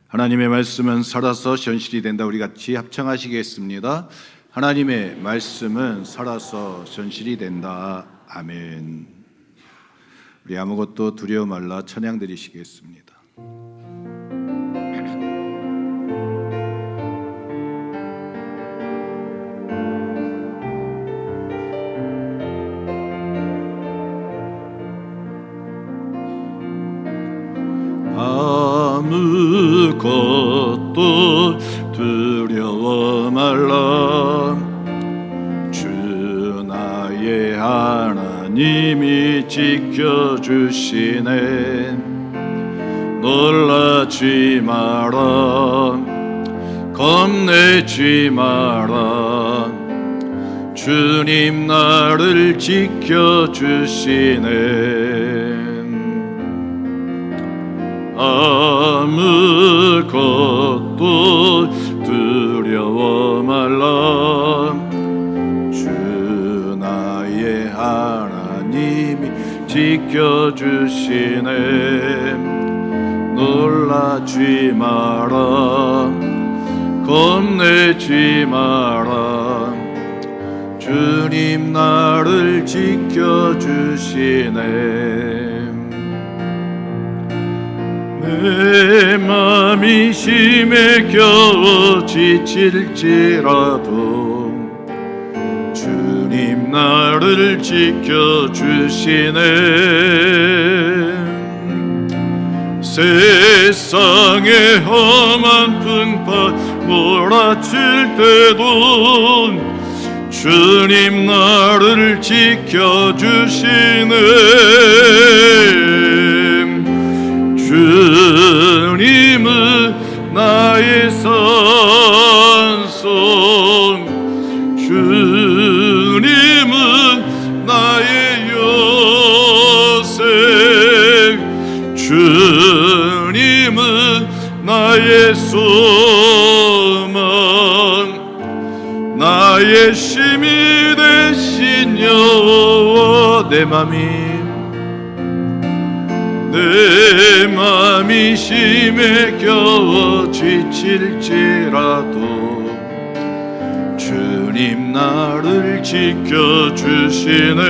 하나님의 말씀은 살아서 현실이 된다. 우리 같이 합창하시겠습니다. 하나님의 말씀은 살아서 현실이 된다. 아멘. 우리 아무것도 두려워 말라 찬양 드리시겠습니다. 아무것도 두려워 말라. 주 나의 하나님이 지켜주시네. 놀라지 마라. 겁내지 마라. 주님 나를 지켜주시네. 아무것도 두려워 말라. 주 나의 하나님이 지켜주시네. 놀라지 마라. 겁내지 마라. 주님 나를 지켜주시네. 내 맘이 심에 겨워 지칠지라도 주님 나를 지켜주시네. 세상의 험한 풍파 몰아칠 때도 주님 나를 지켜주시네. 주님은 나의 산성, 주님은 나의 요새, 주님은 나의 소망, 나의 힘이 되신 여호와. 내 맘이 심에 겨워 지칠지라도 주님 나를 지켜주시네.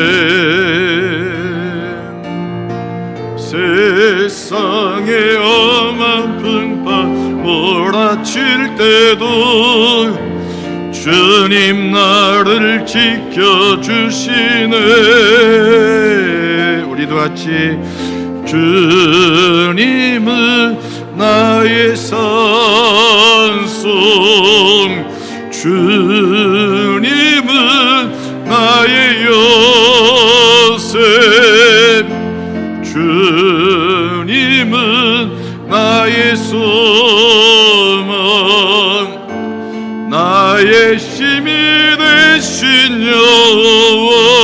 세상의 엄한 풍파 몰아칠 때도 주님 나를 지켜주시네. 우리도 같이 주님은 나의 산성, 주님은 나의 요새, 주님은 나의 소망, 나의 힘이 되신 여호와.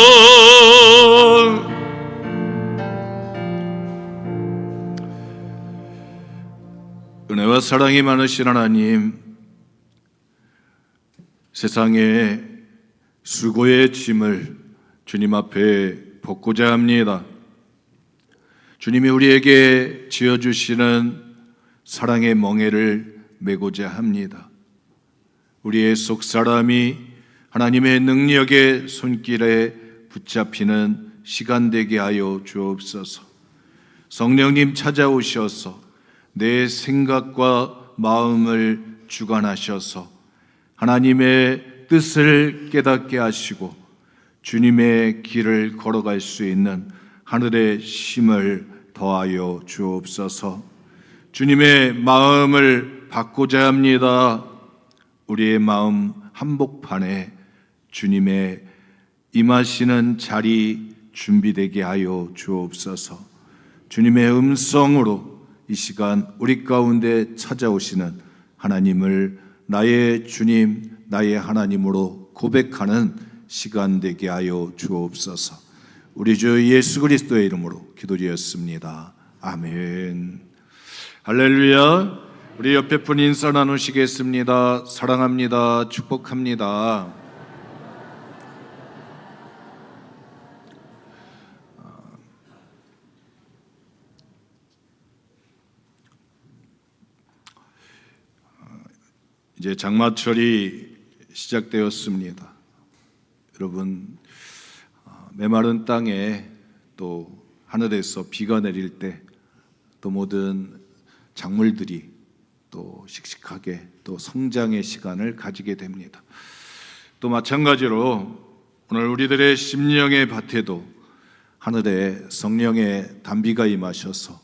은혜와 사랑이 많으신 하나님, 세상의 수고의 짐을 주님 앞에 벗고자 합니다. 주님이 우리에게 지어주시는 사랑의 멍에를 메고자 합니다. 우리의 속사람이 하나님의 능력의 손길에 붙잡히는 시간 되게 하여 주옵소서. 성령님 찾아오셔서 내 생각과 마음을 주관하셔서 하나님의 뜻을 깨닫게 하시고 주님의 길을 걸어갈 수 있는 하늘의 힘을 더하여 주옵소서. 주님의 마음을 받고자 합니다. 우리의 마음 한복판에 주님의 임하시는 자리 준비되게 하여 주옵소서. 주님의 음성으로 이 시간 우리 가운데 찾아오시는 하나님을 나의 주님, 나의 하나님으로 고백하는 시간 되게 하여 주옵소서. 우리 주 예수 그리스도의 이름으로 기도드렸습니다. 아멘. 할렐루야. 우리 옆에 분 인사 나누시겠습니다. 사랑합니다. 축복합니다. 이제 장마철이 시작되었습니다. 여러분, 메마른 땅에 또 하늘에서 비가 내릴 때 또 모든 작물들이 또 씩씩하게 또 성장의 시간을 가지게 됩니다. 또 마찬가지로 오늘 우리들의 심령의 밭에도 하늘에 성령의 단비가 임하셔서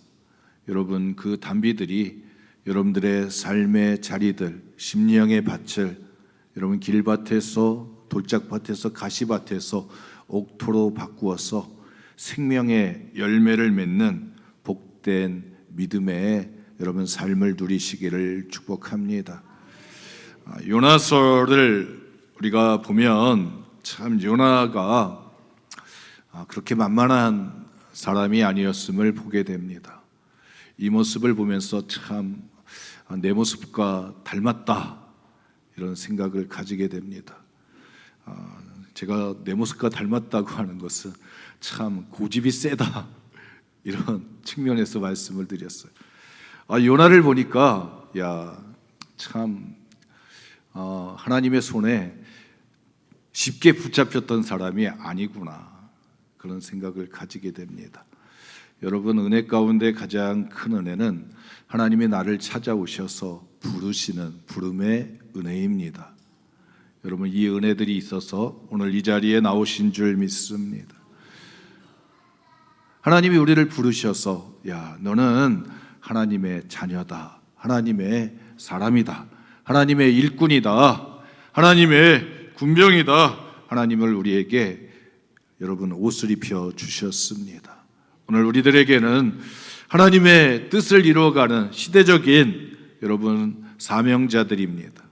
여러분 그 단비들이 여러분들의 삶의 자리들, 심령의 밭을 여러분 길밭에서 돌짝밭에서 가시밭에서 옥토로 바꾸어서 생명의 열매를 맺는 복된 믿음의 여러분 삶을 누리시기를 축복합니다. 요나서를 우리가 보면 참 요나가 그렇게 만만한 사람이 아니었음을 보게 됩니다. 이 모습을 보면서 참 내 모습과 닮았다 이런 생각을 가지게 됩니다. 제가 내 모습과 닮았다고 하는 것은 참 고집이 세다 이런 측면에서 말씀을 드렸어요. 요나를 보니까 참 하나님의 손에 쉽게 붙잡혔던 사람이 아니구나 그런 생각을 가지게 됩니다. 여러분, 은혜 가운데 가장 큰 은혜는 하나님이 나를 찾아오셔서 부르시는 부름의 은혜입니다. 여러분, 이 은혜들이 있어서 오늘 이 자리에 나오신 줄 믿습니다. 하나님이 우리를 부르셔서 너는 하나님의 자녀다, 하나님의 사람이다, 하나님의 일꾼이다, 하나님의 군병이다, 하나님을 우리에게 여러분 옷을 입혀 주셨습니다. 오늘 우리들에게는 하나님의 뜻을 이루어가는 시대적인 여러분 사명자들입니다.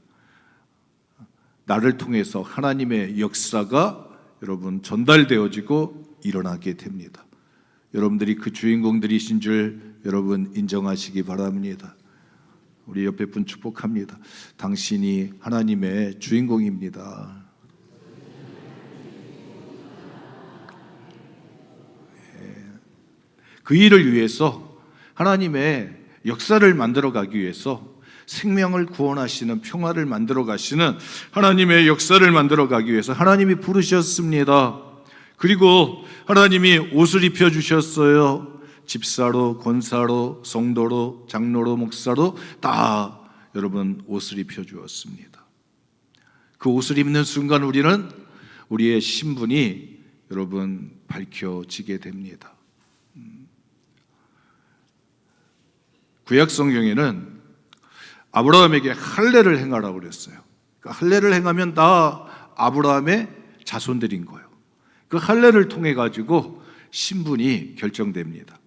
나를 통해서 하나님의 역사가 여러분 전달되어지고 일어나게 됩니다. 여러분들이 그 주인공들이신 줄 여러분 인정하시기 바랍니다. 우리 옆에 분 축복합니다. 당신이 하나님의 주인공입니다. 그 일을 위해서 하나님의 역사를 만들어 가기 위해서 생명을 구원하시는 평화를 만들어 가시는 하나님의 역사를 만들어 가기 위해서 하나님이 부르셨습니다. 그리고 하나님이 옷을 입혀 주셨어요. 집사로, 권사로, 성도로, 장로로, 목사로 다 여러분 옷을 입혀 주었습니다. 그 옷을 입는 순간 우리는 우리의 신분이 여러분 밝혀지게 됩니다. 구약 성경에는 아브라함에게 할례를 행하라고 그랬어요. 그러니까 할례를 행하면 다 아브라함의 자손들인 거예요. 그 할례를 통해 가지고 신분이 결정됩니다.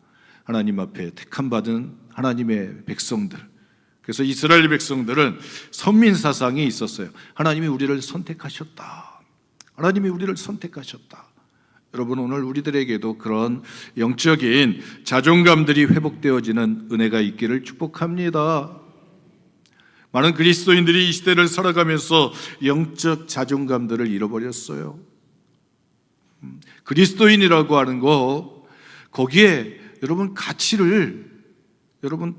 하나님 앞에 택함 받은 하나님의 백성들. 그래서 이스라엘 백성들은 선민 사상이 있었어요. 하나님이 우리를 선택하셨다. 하나님이 우리를 선택하셨다. 여러분, 오늘 우리들에게도 그런 영적인 자존감들이 회복되어지는 은혜가 있기를 축복합니다. 많은 그리스도인들이 이 시대를 살아가면서 영적 자존감들을 잃어버렸어요. 그리스도인이라고 하는 거, 거기에 여러분 가치를, 여러분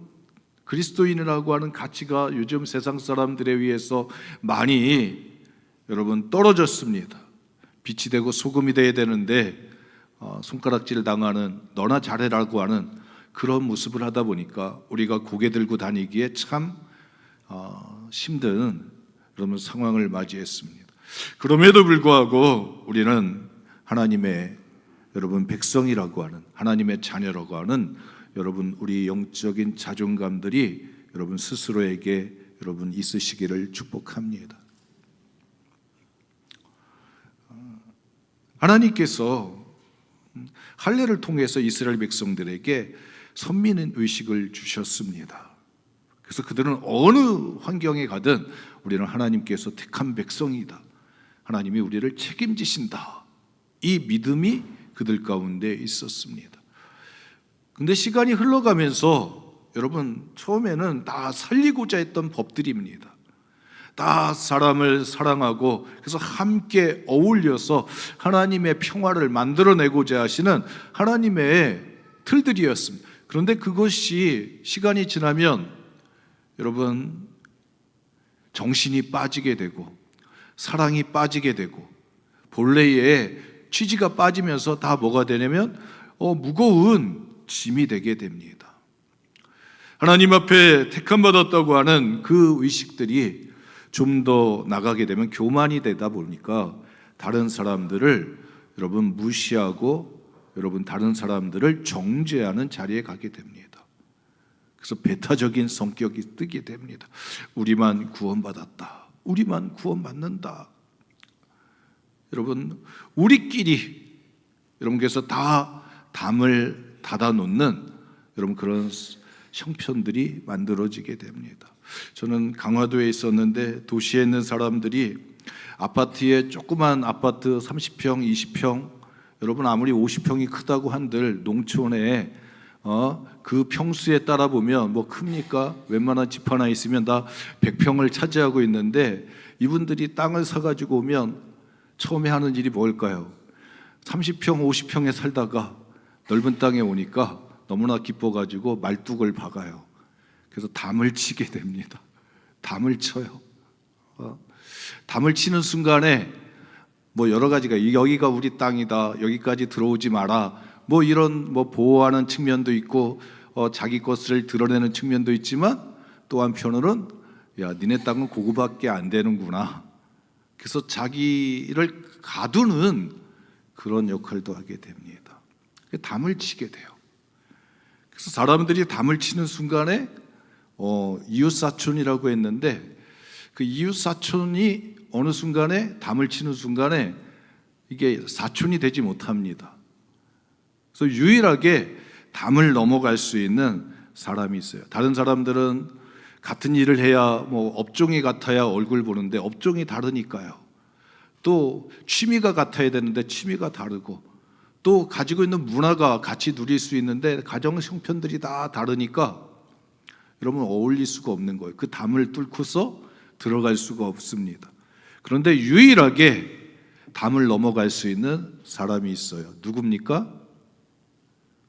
그리스도인이라고 하는 가치가 요즘 세상 사람들에 의해서 많이 여러분 떨어졌습니다. 빛이 되고 소금이 돼야 되는데 손가락질 당하는, 너나 잘해라고 하는 그런 모습을 하다 보니까 우리가 고개 들고 다니기에 참 힘든 그런 상황을 맞이했습니다. 그럼에도 불구하고 우리는 하나님의 여러분 백성이라고 하는, 하나님의 자녀라고 하는 여러분 우리 영적인 자존감들이 여러분 스스로에게 여러분 있으시기를 축복합니다. 하나님께서 할례를 통해서 이스라엘 백성들에게 선민 의식을 주셨습니다. 그래서 그들은 어느 환경에 가든 우리는 하나님께서 택한 백성이다, 하나님이 우리를 책임지신다, 이 믿음이 그들 가운데 있었습니다. 근데 시간이 흘러가면서 여러분 처음에는 다 살리고자 했던 법들입니다. 다 사람을 사랑하고 그래서 함께 어울려서 하나님의 평화를 만들어내고자 하시는 하나님의 틀들이었습니다. 그런데 그것이 시간이 지나면 여러분 정신이 빠지게 되고 사랑이 빠지게 되고 본래의 취지가 빠지면서 다 뭐가 되냐면 무거운 짐이 되게 됩니다. 하나님 앞에 택함 받았다고 하는 그 의식들이 좀 더 나가게 되면 교만이 되다 보니까 다른 사람들을 여러분 무시하고 여러분 다른 사람들을 정죄하는 자리에 가게 됩니다. 그래서 배타적인 성격이 뜨게 됩니다. 우리만 구원받았다. 우리만 구원받는다. 여러분 우리끼리 여러분께서 다 담을 닫아놓는 여러분 그런 형편들이 만들어지게 됩니다. 저는 강화도에 있었는데 도시에 있는 사람들이 아파트에 조그만 아파트 30평, 20평 여러분 아무리 50평이 크다고 한들 농촌에 그 평수에 따라 보면 뭐 큽니까? 웬만한 집 하나 있으면 다 100평을 차지하고 있는데 이분들이 땅을 사가지고 오면 처음에 하는 일이 뭘까요? 30평, 50평에 살다가 넓은 땅에 오니까 너무나 기뻐가지고 말뚝을 박아요. 그래서 담을 치게 됩니다. 담을 쳐요. 담을 치는 순간에 뭐 여러 가지가 여기가 우리 땅이다. 여기까지 들어오지 마라. 뭐 이런 뭐 보호하는 측면도 있고 자기 것을 드러내는 측면도 있지만 또 한편으로는 야 니네 땅은 그거밖에 안 되는구나. 그래서 자기를 가두는 그런 역할도 하게 됩니다. 담을 치게 돼요. 그래서 사람들이 담을 치는 순간에 이웃사촌이라고 했는데 그 이웃사촌이 어느 순간에 담을 치는 순간에 이게 사촌이 되지 못합니다. 그래서 유일하게 담을 넘어갈 수 있는 사람이 있어요. 다른 사람들은 같은 일을 해야 뭐 업종이 같아야 얼굴 보는데 업종이 다르니까요. 또 취미가 같아야 되는데 취미가 다르고 또 가지고 있는 문화가 같이 누릴 수 있는데 가정 형편들이 다 다르니까 여러분 어울릴 수가 없는 거예요. 그 담을 뚫고서 들어갈 수가 없습니다. 그런데 유일하게 담을 넘어갈 수 있는 사람이 있어요. 누굽니까?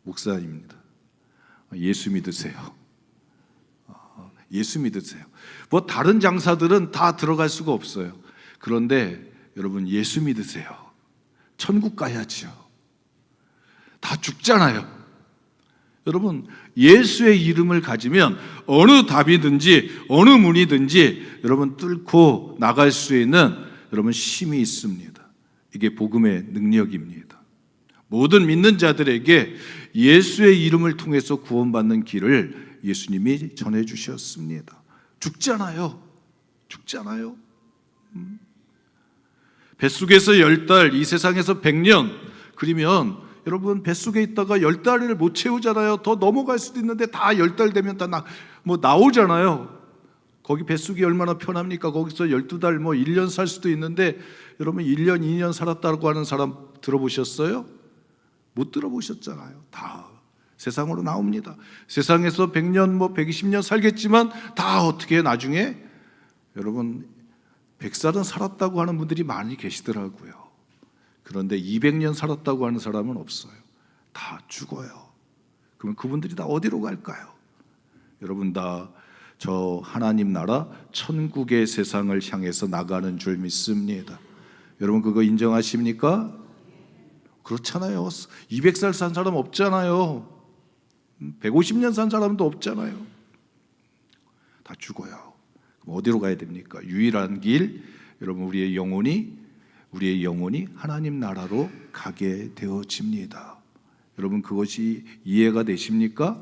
목사님입니다. 예수 믿으세요. 예수 믿으세요. 뭐 다른 장사들은 다 들어갈 수가 없어요. 그런데 여러분 예수 믿으세요. 천국 가야지요. 다 죽잖아요. 여러분 예수의 이름을 가지면 어느 답이든지 어느 문이든지 여러분 뚫고 나갈 수 있는 여러분 힘이 있습니다. 이게 복음의 능력입니다. 모든 믿는 자들에게 예수의 이름을 통해서 구원받는 길을 예수님이 전해주셨습니다. 죽잖아요. 죽잖아요. 뱃속에서 10달, 이 세상에서 100년 그러면 여러분 뱃속에 있다가 10달을 못 채우잖아요. 더 넘어갈 수도 있는데 다 10달 되면 다 나오잖아요. 거기 뱃속이 얼마나 편합니까? 거기서 12달 1년 살 수도 있는데 여러분 1년, 2년 살았다고 하는 사람 들어보셨어요? 못 들어보셨잖아요. 다 세상으로 나옵니다. 세상에서 100년 120년 살겠지만 다 어떻게 나중에 여러분 100살은 살았다고 하는 분들이 많이 계시더라고요. 그런데 200년 살았다고 하는 사람은 없어요. 다 죽어요. 그러면 그분들이 다 어디로 갈까요? 여러분 다 저 하나님 나라 천국의 세상을 향해서 나가는 줄 믿습니다. 여러분 그거 인정하십니까? 그렇잖아요. 200살 산 사람 없잖아요. 150년 산 사람도 없잖아요. 다 죽어요. 그럼 어디로 가야 됩니까? 유일한 길, 여러분 우리의 영혼이 하나님 나라로 가게 되어집니다. 여러분 그것이 이해가 되십니까?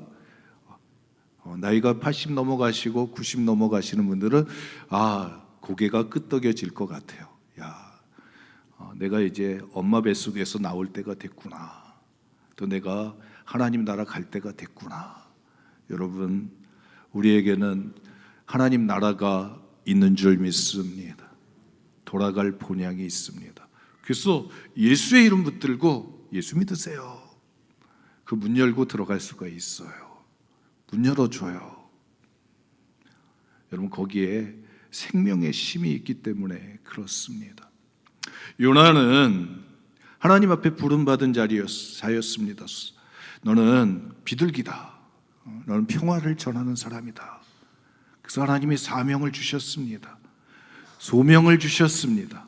나이가 80 넘어가시고 90 넘어가시는 분들은 고개가 끄덕여질 것 같아요. 내가 이제 엄마 뱃속에서 나올 때가 됐구나. 또 내가 하나님 나라 갈 때가 됐구나. 여러분 우리에게는 하나님 나라가 있는 줄 믿습니다. 돌아갈 본향이 있습니다. 그래서 예수의 이름 붙들고 예수 믿으세요. 그 문 열고 들어갈 수가 있어요. 문 열어줘요. 여러분 거기에 생명의 힘이 있기 때문에 그렇습니다. 요나는 하나님 앞에 부름받은 자였습니다. 너는 비둘기다. 너는 평화를 전하는 사람이다. 그래서 하나님이 사명을 주셨습니다. 소명을 주셨습니다.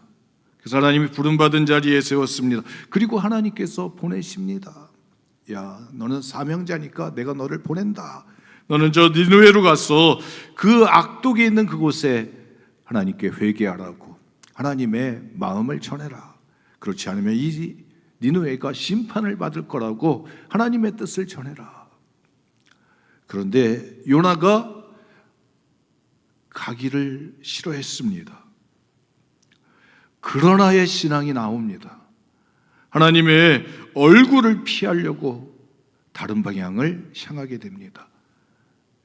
그래서 하나님이 부름받은 자리에 세웠습니다. 그리고 하나님께서 보내십니다. 야, 너는 사명자니까 내가 너를 보낸다. 너는 저 니느웨로 가서 그 악독이 있는 그곳에 하나님께 회개하라고 하나님의 마음을 전해라. 그렇지 않으면 이 니느웨가 심판을 받을 거라고 하나님의 뜻을 전해라. 그런데 요나가 가기를 싫어했습니다. 그러나의 신앙이 나옵니다. 하나님의 얼굴을 피하려고 다른 방향을 향하게 됩니다.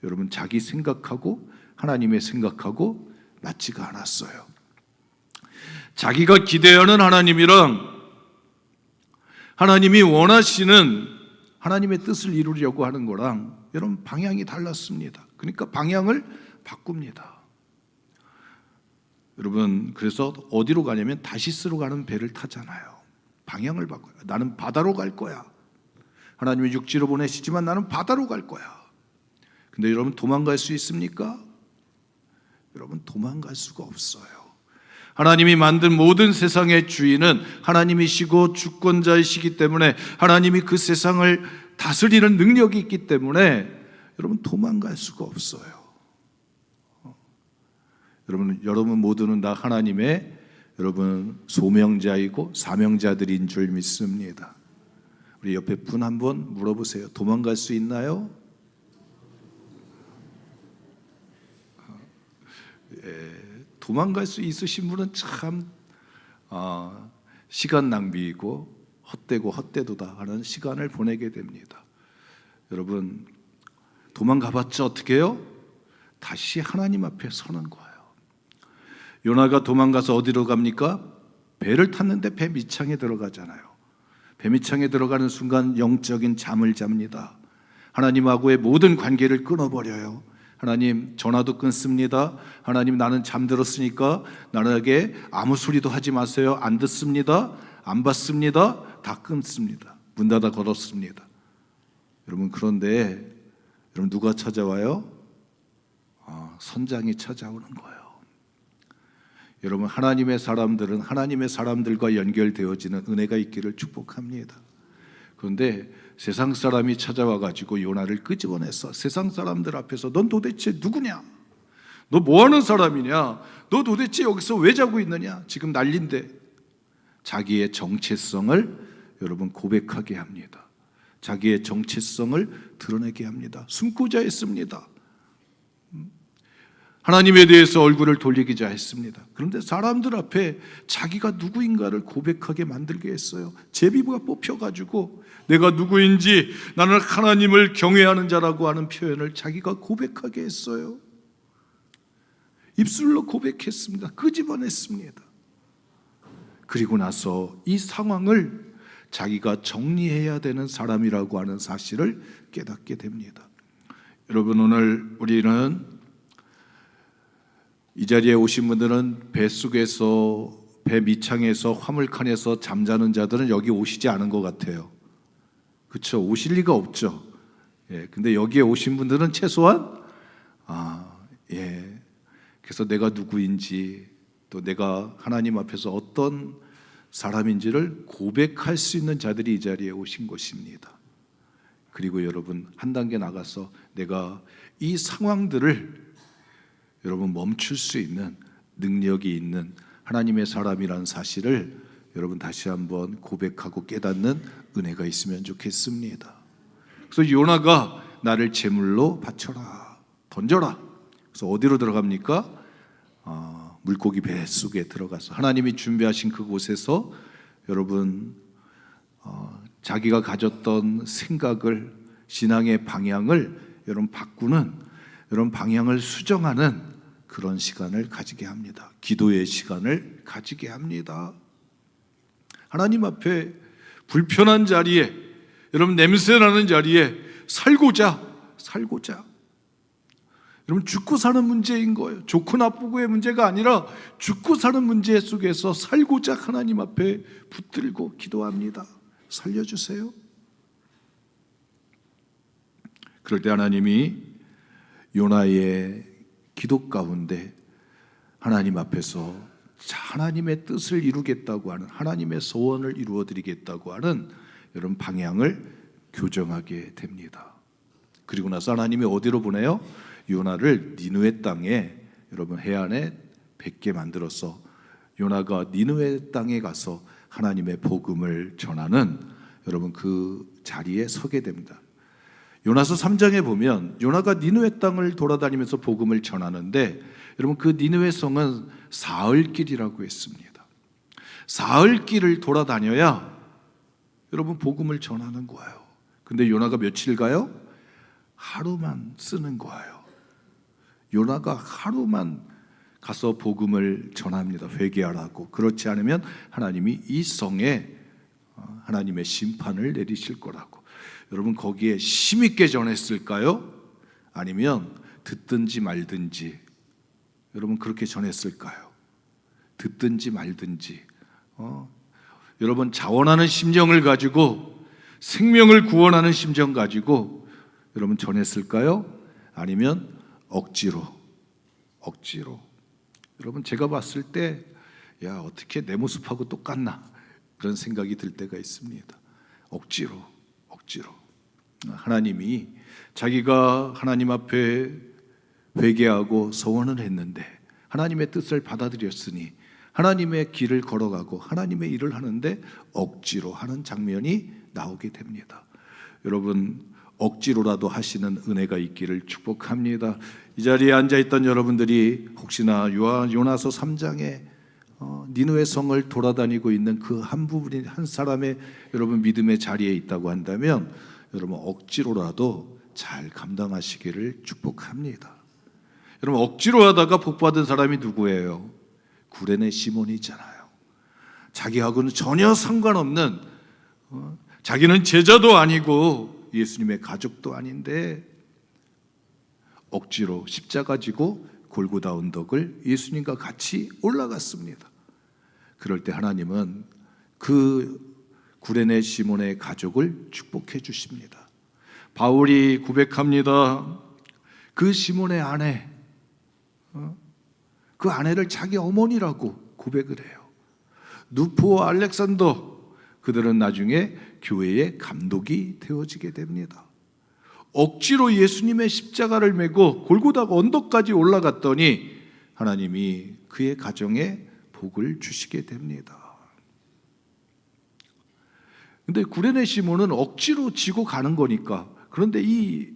여러분, 자기 생각하고 하나님의 생각하고 맞지가 않았어요. 자기가 기대하는 하나님이랑 하나님이 원하시는 하나님의 뜻을 이루려고 하는 거랑 여러분 방향이 달랐습니다. 그러니까 방향을 바꿉니다. 여러분, 그래서 어디로 가냐면 다시스로 가는 배를 타잖아요. 방향을 바꿔요. 나는 바다로 갈 거야. 하나님이 육지로 보내시지만 나는 바다로 갈 거야. 근데 여러분, 도망갈 수 있습니까? 여러분, 도망갈 수가 없어요. 하나님이 만든 모든 세상의 주인은 하나님이시고 주권자이시기 때문에, 하나님이 그 세상을 다스리는 능력이 있기 때문에 여러분, 도망갈 수가 없어요. 여러분 모두는 다 하나님의 여러분 소명자이고 사명자들인 줄 믿습니다. 우리 옆에 분 한번 물어보세요. 도망갈 수 있나요? 도망갈 수 있으신 분은 참 시간 낭비이고 헛되고 헛되도다 하는 시간을 보내게 됩니다. 여러분, 도망가봤자 어떻게 해요? 다시 하나님 앞에 서는 거예요. 요나가 도망가서 어디로 갑니까? 배를 탔는데 배 밑창에 들어가잖아요. 배 밑창에 들어가는 순간 영적인 잠을 잡니다. 하나님하고의 모든 관계를 끊어버려요. 하나님, 전화도 끊습니다. 하나님, 나는 잠들었으니까 나에게 아무 소리도 하지 마세요. 안 듣습니다. 안 받습니다. 다 끊습니다. 문 닫아 걸었습니다. 여러분, 그런데 여러분, 누가 찾아와요? 선장이 찾아오는 거예요. 여러분, 하나님의 사람들은 하나님의 사람들과 연결되어지는 은혜가 있기를 축복합니다. 그런데 세상 사람이 찾아와 가지고 요나를 끄집어내서 세상 사람들 앞에서 넌 도대체 누구냐? 너 뭐하는 사람이냐? 너 도대체 여기서 왜 자고 있느냐? 지금 난린데. 자기의 정체성을 여러분 고백하게 합니다. 자기의 정체성을 드러내게 합니다. 숨고자 했습니다. 하나님에 대해서 얼굴을 돌리기자 했습니다. 그런데 사람들 앞에 자기가 누구인가를 고백하게 만들게 했어요. 제비가 뽑혀가지고 내가 누구인지, 나는 하나님을 경외하는 자라고 하는 표현을 자기가 고백하게 했어요. 입술로 고백했습니다. 끄집어냈습니다. 그리고 나서 이 상황을 자기가 정리해야 되는 사람이라고 하는 사실을 깨닫게 됩니다. 여러분, 오늘 우리는 이 자리에 오신 분들은 뱃속에서, 배 밑창에서, 화물칸에서 잠자는 자들은 여기 오시지 않은 것 같아요. 그렇죠? 오실 리가 없죠. 근데 여기에 오신 분들은 최소한 그래서 내가 누구인지, 또 내가 하나님 앞에서 어떤 사람인지를 고백할 수 있는 자들이 이 자리에 오신 것입니다. 그리고 여러분, 한 단계 나가서 내가 이 상황들을 여러분 멈출 수 있는 능력이 있는 하나님의 사람이라는 사실을 여러분 다시 한번 고백하고 깨닫는 은혜가 있으면 좋겠습니다. 그래서 요나가 나를 제물로 바쳐라, 던져라. 그래서 어디로 들어갑니까? 물고기 배 속에 들어가서 하나님이 준비하신 그곳에서 여러분 자기가 가졌던 생각을, 신앙의 방향을 여러분 바꾸는, 여러분 방향을 수정하는 그런 시간을 가지게 합니다. 기도의 시간을 가지게 합니다. 하나님 앞에 불편한 자리에, 여러분 냄새나는 자리에 살고자 여러분 죽고 사는 문제인 거예요. 좋고 나쁘고의 문제가 아니라 죽고 사는 문제 속에서 살고자 하나님 앞에 붙들고 기도합니다. 살려주세요. 그럴 때 하나님이 요나의 기도 가운데 하나님 앞에서 하나님의 뜻을 이루겠다고 하는, 하나님의 소원을 이루어드리겠다고 하는 이런 방향을 교정하게 됩니다. 그리고 나서 하나님이 어디로 보내요? 요나를 니느웨 땅에, 여러분 해안에 뵙게 만들어서 요나가 니느웨 땅에 가서 하나님의 복음을 전하는, 여러분 그 자리에 서게 됩니다. 요나서 3장에 보면 요나가 니느웨 땅을 돌아다니면서 복음을 전하는데, 여러분 그 니느웨 성은 사흘길이라고 했습니다. 사흘길을 돌아다녀야 여러분 복음을 전하는 거예요. 근데 요나가 며칠 가요? 하루만 쓰는 거예요. 요나가 하루만 가서 복음을 전합니다. 회개하라고. 그렇지 않으면 하나님이 이 성에 하나님의 심판을 내리실 거라고. 여러분 거기에 힘있게 전했을까요? 아니면 듣든지 말든지, 여러분 그렇게 전했을까요? 듣든지 말든지. 여러분 자원하는 심정을 가지고, 생명을 구원하는 심정 가지고 여러분 전했을까요? 아니면 억지로. 여러분 제가 봤을 때 야 어떻게 내 모습하고 똑같나 그런 생각이 들 때가 있습니다. 억지로. 하나님이 자기가 하나님 앞에 회개하고 서원을 했는데 하나님의 뜻을 받아들였으니 하나님의 길을 걸어가고 하나님의 일을 하는데 억지로 하는 장면이 나오게 됩니다. 여러분 억지로라도 하시는 은혜가 있기를 축복합니다. 이 자리에 앉아있던 여러분들이 혹시나 요나서 3장에 니느웨 성을 돌아다니고 있는 그 한 부분이 한 사람의 여러분 믿음의 자리에 있다고 한다면 여러분 억지로라도 잘 감당하시기를 축복합니다. 여러분 억지로 하다가 복받은 사람이 누구예요? 구레네 시몬이잖아요. 자기하고는 전혀 상관없는, 자기는 제자도 아니고 예수님의 가족도 아닌데 억지로 십자가 지고 골고다 언덕을 예수님과 같이 올라갔습니다. 그럴 때 하나님은 그 구레네 시몬의 가족을 축복해 주십니다. 바울이 고백합니다. 그 시몬의 아내, 그 아내를 자기 어머니라고 고백을 해요. 누포와 알렉산더, 그들은 나중에 교회의 감독이 되어지게 됩니다. 억지로 예수님의 십자가를 메고 골고다 언덕까지 올라갔더니 하나님이 그의 가정에 복을 주시게 됩니다. 근데 구레네 시몬은 억지로 지고 가는 거니까. 그런데 이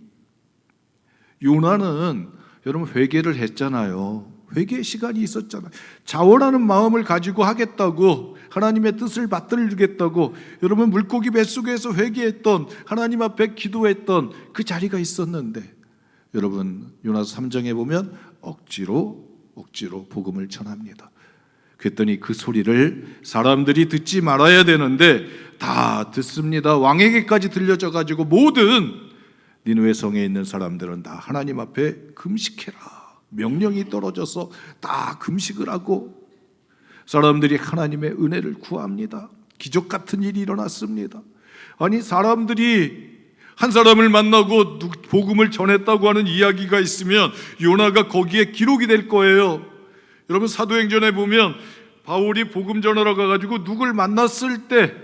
요나는 여러분 회개를 했잖아요. 회개의 시간이 있었잖아요. 자원하는 마음을 가지고 하겠다고, 하나님의 뜻을 받들겠다고 여러분 물고기 뱃속에서 회개했던, 하나님 앞에 기도했던 그 자리가 있었는데, 여러분 요나서 3장에 보면 억지로 복음을 전합니다. 그랬더니 그 소리를 사람들이 듣지 말아야 되는데 다 듣습니다. 왕에게까지 들려져 가지고 모든 니느웨 성에 있는 사람들은 다 하나님 앞에 금식해라 명령이 떨어져서 다 금식을 하고 사람들이 하나님의 은혜를 구합니다. 기적 같은 일이 일어났습니다. 아니 사람들이 한 사람을 만나고 복음을 전했다고 하는 이야기가 있으면 요나가 거기에 기록이 될 거예요. 여러분 사도행전에 보면 바울이 복음 전하러 가가지고 누굴 만났을 때,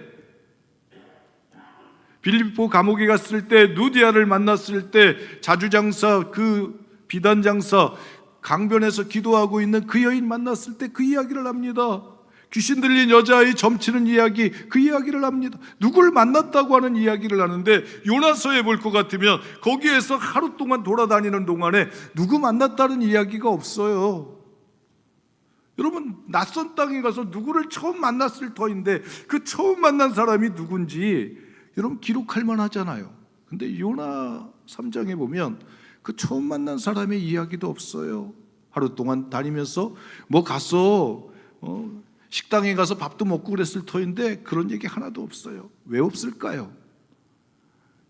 빌립보 감옥에 갔을 때, 누디아를 만났을 때, 자주장사 그 비단장사 강변에서 기도하고 있는 그 여인 만났을 때 그 이야기를 합니다. 귀신 들린 여자아이 점치는 이야기, 그 이야기를 합니다. 누굴 만났다고 하는 이야기를 하는데 요나서에 볼 것 같으면 거기에서 하루 동안 돌아다니는 동안에 누구 만났다는 이야기가 없어요. 여러분 낯선 땅에 가서 누구를 처음 만났을 터인데 그 처음 만난 사람이 누군지 여러분 기록할 만하잖아요. 근데 요나 3장에 보면 그 처음 만난 사람의 이야기도 없어요. 하루 동안 다니면서 뭐 가서 식당에 가서 밥도 먹고 그랬을 터인데 그런 얘기 하나도 없어요. 왜 없을까요?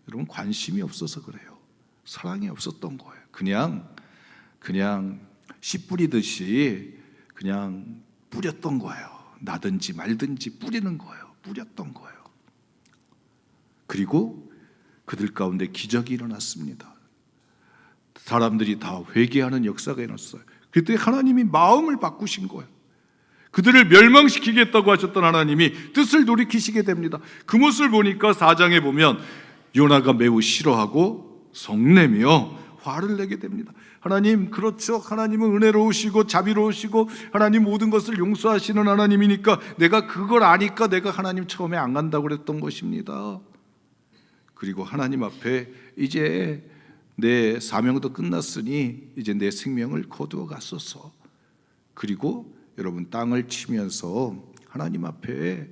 여러분 관심이 없어서 그래요. 사랑이 없었던 거예요. 그냥 씨 뿌리듯이 그냥 뿌렸던 거예요. 나든지 말든지 뿌리는 거예요. 뿌렸던 거예요. 그리고 그들 가운데 기적이 일어났습니다. 사람들이 다 회개하는 역사가 일어났어요. 그때 하나님이 마음을 바꾸신 거예요. 그들을 멸망시키겠다고 하셨던 하나님이 뜻을 돌이키시게 됩니다. 그 모습을 보니까 4장에 보면 요나가 매우 싫어하고 성내며 화를 내게 됩니다. 하나님, 그렇죠. 하나님은 은혜로우시고 자비로우시고 하나님 모든 것을 용서하시는 하나님이니까 내가 그걸 아니까 내가 하나님 처음에 안 간다고 그랬던 것입니다. 그리고 하나님 앞에 이제 내 사명도 끝났으니 이제 내 생명을 거두어 갔소서. 그리고 여러분 땅을 치면서 하나님 앞에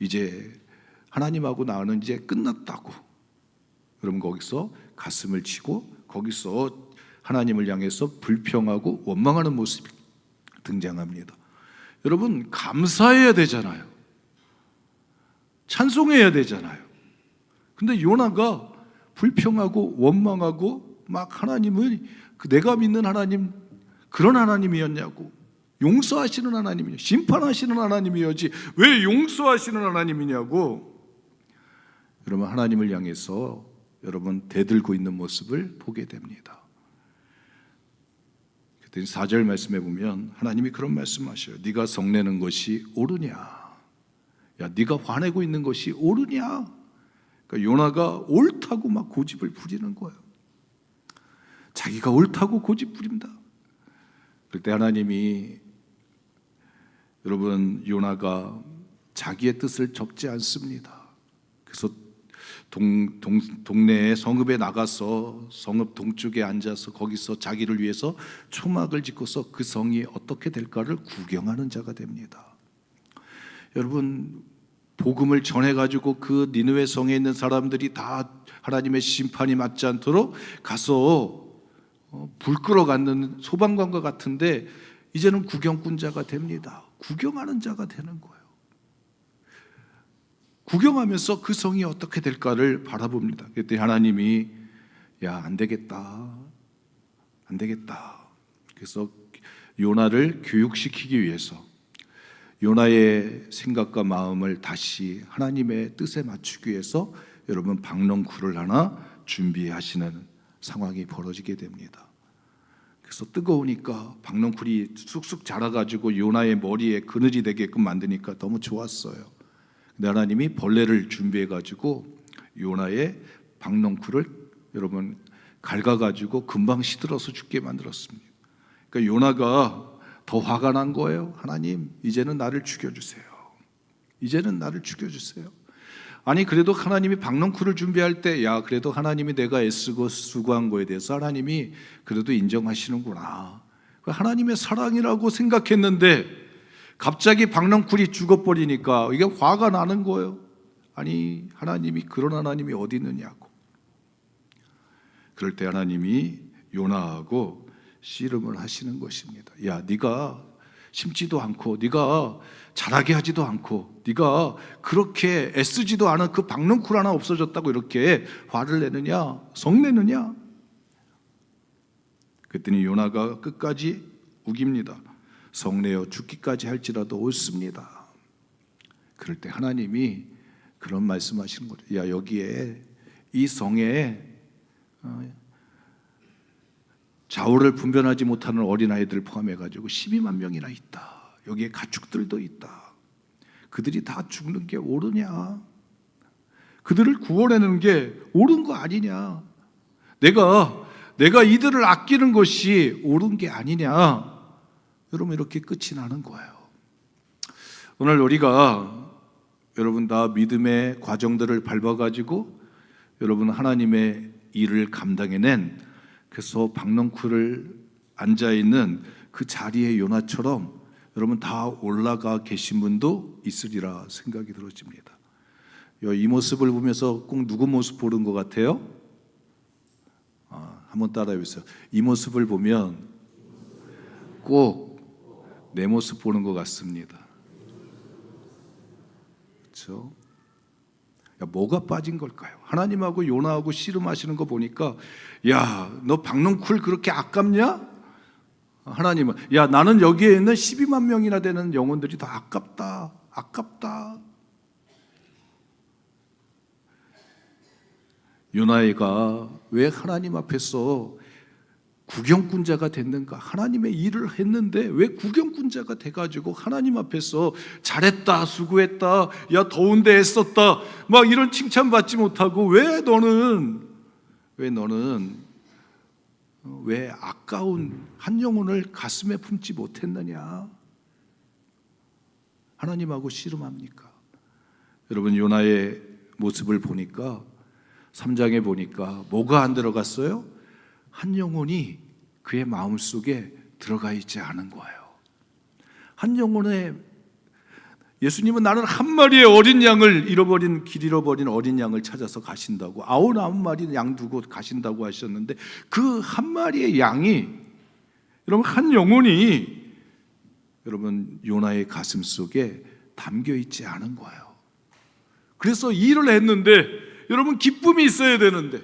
이제 하나님하고 나는 이제 끝났다고, 여러분 거기서 가슴을 치고 거기서 하나님을 향해서 불평하고 원망하는 모습이 등장합니다. 여러분 감사해야 되잖아요. 찬송해야 되잖아요. 근데 요나가 불평하고 원망하고 막 하나님을 내가 믿는 하나님 그런 하나님이었냐고, 용서하시는 하나님이냐, 심판하시는 하나님이었지 왜 용서하시는 하나님이냐고, 여러분 하나님을 향해서 여러분 대들고 있는 모습을 보게 됩니다. 그때 4절 말씀에 보면 하나님이 그런 말씀하셔요. 네가 성내는 것이 옳으냐, 야 네가 화내고 있는 것이 옳으냐. 그러니까 요나가 옳다고 막 고집을 부리는 거예요. 자기가 옳다고 고집 부립니다. 그럴 때 하나님이, 여러분 요나가 자기의 뜻을 적지 않습니다. 그래서 동네에 성읍에 나가서 성읍 동쪽에 앉아서 거기서 자기를 위해서 초막을 짓고서 그 성이 어떻게 될까를 구경하는 자가 됩니다. 여러분 복음을 전해가지고 그 니느웨 성에 있는 사람들이 다 하나님의 심판이 맞지 않도록 가서 불 끌어가는 소방관과 같은데 이제는 구경꾼자가 됩니다. 구경하는 자가 되는 거예요. 구경하면서 그 성이 어떻게 될까를 바라봅니다. 그때 하나님이 야, 안 되겠다. 그래서 요나를 교육시키기 위해서 요나의 생각과 마음을 다시 하나님의 뜻에 맞추기 위해서 여러분 박넝쿨을 하나 준비하시는 상황이 벌어지게 됩니다. 그래서 뜨거우니까 박넝쿨이 쑥쑥 자라가지고 요나의 머리에 그늘이 되게끔 만드니까 너무 좋았어요. 근데 하나님이 벌레를 준비해가지고 요나의 박넝쿨을 여러분 갉아가지고 금방 시들어서 죽게 만들었습니다. 그러니까 요나가 더 화가 난 거예요. 하나님, 이제는 나를 죽여주세요. 아니 그래도 하나님이 박넝쿨을 준비할 때 야 그래도 하나님이 내가 애쓰고 수고한 거에 대해서 하나님이 그래도 인정하시는구나, 하나님의 사랑이라고 생각했는데 갑자기 박넝쿨이 죽어버리니까 이게 화가 나는 거예요. 아니 하나님이 그런 하나님이 어디 있느냐고. 그럴 때 하나님이 요나하고 씨름을 하시는 것입니다. 야 네가 심지도 않고 네가 자라게 하지도 않고 네가 그렇게 애쓰지도 않은 그 박넝쿨 하나 없어졌다고 이렇게 화를 내느냐, 성내느냐. 그랬더니 요나가 끝까지 우깁니다. 성내어 죽기까지 할지라도 옳습니다. 그럴 때 하나님이 그런 말씀하시는 거죠. 야 여기에 이 성에 좌우를 분별하지 못하는 어린아이들을 포함해가지고 12만 명이나 있다. 여기에 가축들도 있다. 그들이 다 죽는 게 옳으냐? 그들을 구원하는 게 옳은 거 아니냐? 내가 이들을 아끼는 것이 옳은 게 아니냐? 여러분 이렇게 끝이 나는 거예요. 오늘 우리가 여러분 다 믿음의 과정들을 밟아가지고 여러분 하나님의 일을 감당해낸, 그래서 박넝쿨을 앉아있는 그 자리에 요나처럼 여러분 다 올라가 계신 분도 있으리라 생각이 들어집니다. 이 모습을 보면서 꼭 누구 모습 보는 것 같아요? 한번 따라해 보세요. 이 모습을 보면 꼭 내 모습 보는 것 같습니다. 그렇죠? 야, 뭐가 빠진 걸까요? 하나님하고 요나하고 씨름하시는 거 보니까 야, 너 박넝쿨 그렇게 아깝냐? 하나님은 야, 나는 여기에 있는 12만 명이나 되는 영혼들이 더 아깝다. 요나이가 왜 하나님 앞에서 구경꾼자가 됐는가? 하나님의 일을 했는데 왜 구경꾼자가 돼가지고 하나님 앞에서 잘했다, 수고했다, 야 더운데 애썼다 막 이런 칭찬받지 못하고 왜 아까운 한 영혼을 가슴에 품지 못했느냐? 하나님하고 씨름합니까? 여러분, 요나의 모습을 보니까 3장에 보니까 뭐가 안 들어갔어요? 한 영혼이 그의 마음속에 들어가 있지 않은 거예요. 한 영혼에 예수님은 나는 한 마리의 어린 양을 길 잃어버린 어린 양을 찾아서 가신다고 99마리 양 두고 가신다고 하셨는데 그 한 마리의 양이 여러분 한 영혼이 여러분 요나의 가슴 속에 담겨 있지 않은 거예요. 그래서 일을 했는데 여러분 기쁨이 있어야 되는데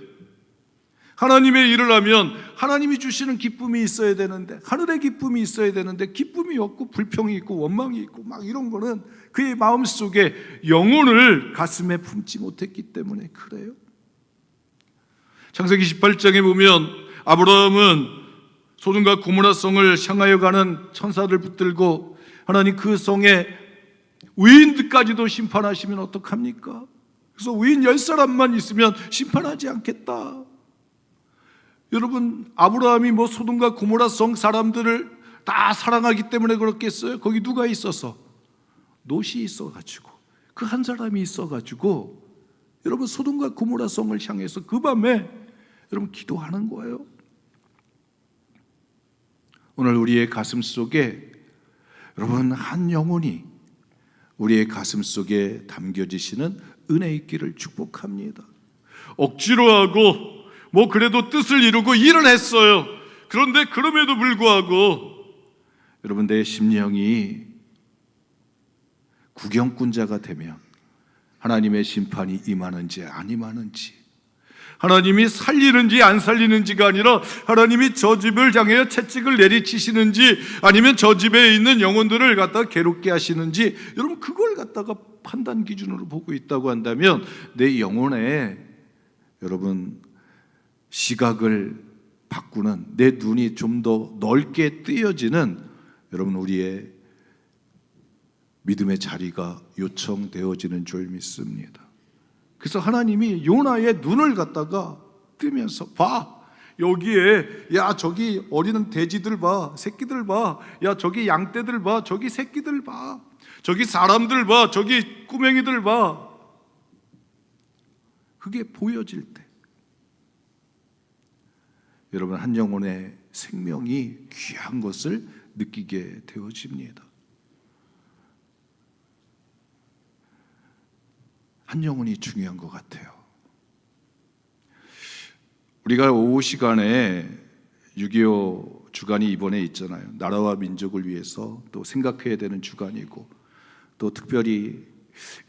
하나님의 일을 하면 하나님이 주시는 기쁨이 있어야 되는데 하늘의 기쁨이 있어야 되는데 기쁨이 없고 불평이 있고 원망이 있고 막 이런 거는 그의 마음속에 영혼을 가슴에 품지 못했기 때문에 그래요. 창세기 18장에 보면 아브라함은 소돔과 고모라 성을 향하여 가는 천사를 붙들고 하나님 그 성에 의인들까지도 심판하시면 어떡합니까? 그래서 의인 10사람만 있으면 심판하지 않겠다. 여러분, 아브라함이 소돔과 고모라 성 사람들을 다 사랑하기 때문에 그렇겠어요? 거기 누가 있어서? 롯이 있어가지고 그 한 사람이 있어가지고 여러분 소돔과 고모라 성을 향해서 그 밤에 여러분 기도하는 거예요. 오늘 우리의 가슴 속에 여러분 한 영혼이 우리의 가슴 속에 담겨지시는 은혜 있기를 축복합니다. 억지로 하고 그래도 뜻을 이루고 일을 했어요. 그런데 그럼에도 불구하고 여러분 내 심령이 구경꾼자가 되면 하나님의 심판이 임하는지 안 임하는지, 하나님이 살리는지 안 살리는지가 아니라 하나님이 저 집을 향해 채찍을 내리치시는지 아니면 저 집에 있는 영혼들을 갖다가 괴롭게 하시는지 여러분 그걸 갖다가 판단 기준으로 보고 있다고 한다면 내 영혼에 여러분 시각을 바꾸는 내 눈이 좀 더 넓게 뜨여지는 여러분 우리의 믿음의 자리가 요청되어지는 줄 믿습니다. 그래서 하나님이 요나의 눈을 갖다가 뜨면서 봐, 여기에 야 저기 어리는 돼지들 봐, 새끼들 봐, 야 저기 양떼들 봐, 저기 새끼들 봐, 저기 사람들 봐, 저기 꾸맹이들 봐. 그게 보여질 때 여러분 한 영혼의 생명이 귀한 것을 느끼게 되어집니다. 한 영혼이 중요한 것 같아요. 우리가 오후 시간에 6.25 주간이 이번에 있잖아요. 나라와 민족을 위해서 또 생각해야 되는 주간이고 또 특별히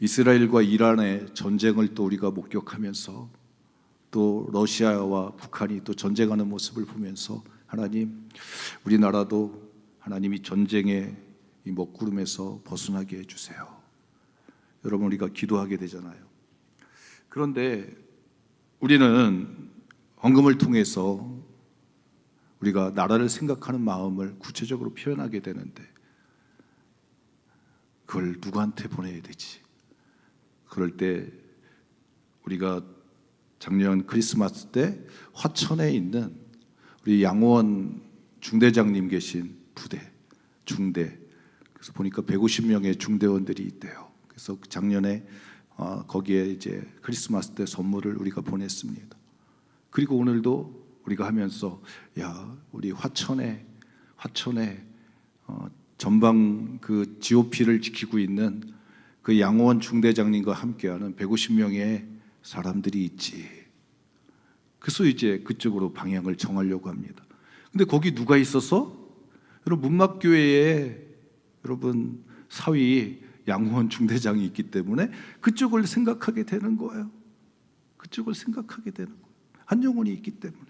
이스라엘과 이란의 전쟁을 또 우리가 목격하면서 또 러시아와 북한이 또 전쟁하는 모습을 보면서 하나님 우리나라도 하나님이 전쟁의 이 먹구름에서 벗어나게 해주세요. 여러분 우리가 기도하게 되잖아요. 그런데 우리는 헌금을 통해서 우리가 나라를 생각하는 마음을 구체적으로 표현하게 되는데 그걸 누구한테 보내야 되지? 그럴 때 우리가 작년 크리스마스 때 화천에 있는 우리 양호원 중대장님 계신 부대, 중대, 그래서 보니까 150명의 중대원들이 있대요. 그래서 작년에 거기에 이제 크리스마스 때 선물을 우리가 보냈습니다. 그리고 오늘도 우리가 하면서 야 우리 화천에 전방 그 GOP를 지키고 있는 그 양호원 중대장님과 함께하는 150명의 사람들이 있지. 그래서 이제 그쪽으로 방향을 정하려고 합니다. 근데 거기 누가 있어서? 여러분 문막교회에 여러분 사위 양호원 중대장이 있기 때문에 그쪽을 생각하게 되는 거예요. 그쪽을 생각하게 되는 거예요. 한 영혼이 있기 때문에.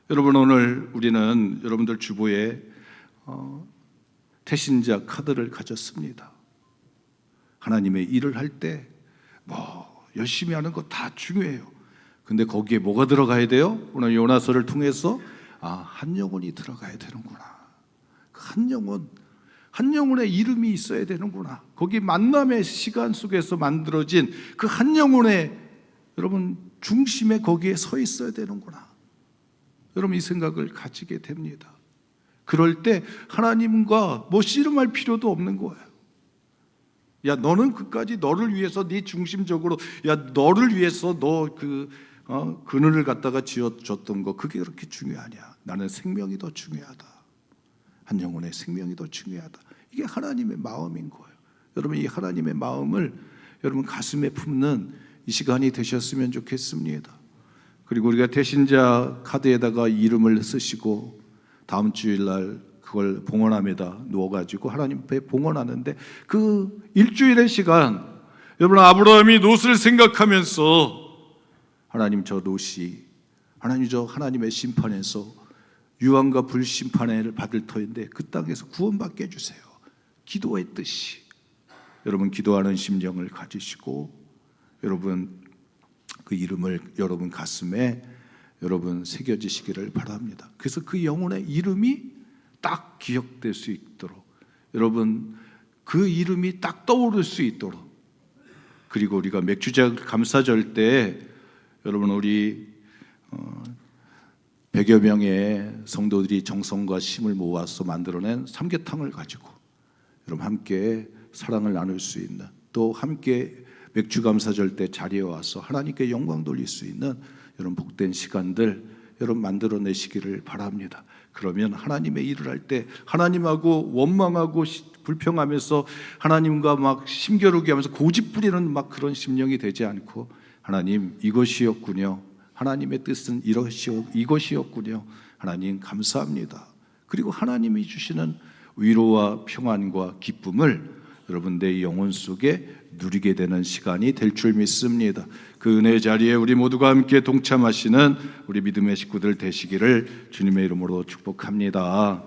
여러분 오늘 우리는 여러분들 주보에 태신자 카드를 가졌습니다. 하나님의 일을 할 때 열심히 하는 거 다 중요해요. 근데 거기에 뭐가 들어가야 돼요? 오늘 요나서를 통해서 한 영혼이 들어가야 되는구나. 한 영혼의 이름이 있어야 되는구나. 거기 만남의 시간 속에서 만들어진 그 한 영혼의 여러분 중심에 거기에 서 있어야 되는구나. 여러분 이 생각을 가지게 됩니다. 그럴 때 하나님과 뭐 씨름할 필요도 없는 거예요. 야, 너는 끝까지 너를 위해서 네 중심적으로 너를 위해서 너 그늘을 갖다가 지어줬던 거 그게 그렇게 중요하냐? 나는 생명이 더 중요하다. 한 영혼의 생명이 더 중요하다. 이게 하나님의 마음인 거예요. 여러분 이 하나님의 마음을 여러분 가슴에 품는 이 시간이 되셨으면 좋겠습니다. 그리고 우리가 대신자 카드에다가 이름을 쓰시고 다음 주일날 그걸 봉헌함에다 누워가지고 하나님 앞에 봉헌하는데 그 일주일의 시간 여러분 아브라함이 롯을 생각하면서 하나님 저 롯이 하나님 저 하나님의 심판에서 유황과 불심판을 받을 터인데 그 땅에서 구원받게 해주세요. 기도했듯이 여러분 기도하는 심정을 가지시고 여러분 그 이름을 여러분 가슴에 여러분 새겨지시기를 바랍니다. 그래서 그 영혼의 이름이 딱 기억될 수 있도록 여러분 그 이름이 딱 떠오를 수 있도록 그리고 우리가 맥주제 감사절 때 여러분 우리 100여 명의 성도들이 정성과 힘을 모아서 만들어낸 삼계탕을 가지고 여러분 함께 사랑을 나눌 수 있는 또 함께 맥주감사절 때 자리에 와서 하나님께 영광 돌릴 수 있는 여러분 복된 시간들 여러분 만들어내시기를 바랍니다. 그러면 하나님의 일을 할 때 하나님하고 원망하고 불평하면서 하나님과 막 심겨루기 하면서 고집 부리는 막 그런 심령이 되지 않고 하나님 이것이었군요. 하나님의 뜻은 이것이었군요. 하나님 감사합니다. 그리고 하나님이 주시는 위로와 평안과 기쁨을 여러분 내 영혼 속에 누리게 되는 시간이 될 줄 믿습니다. 그 은혜 자리에 우리 모두가 함께 동참하시는 우리 믿음의 식구들 되시기를 주님의 이름으로 축복합니다.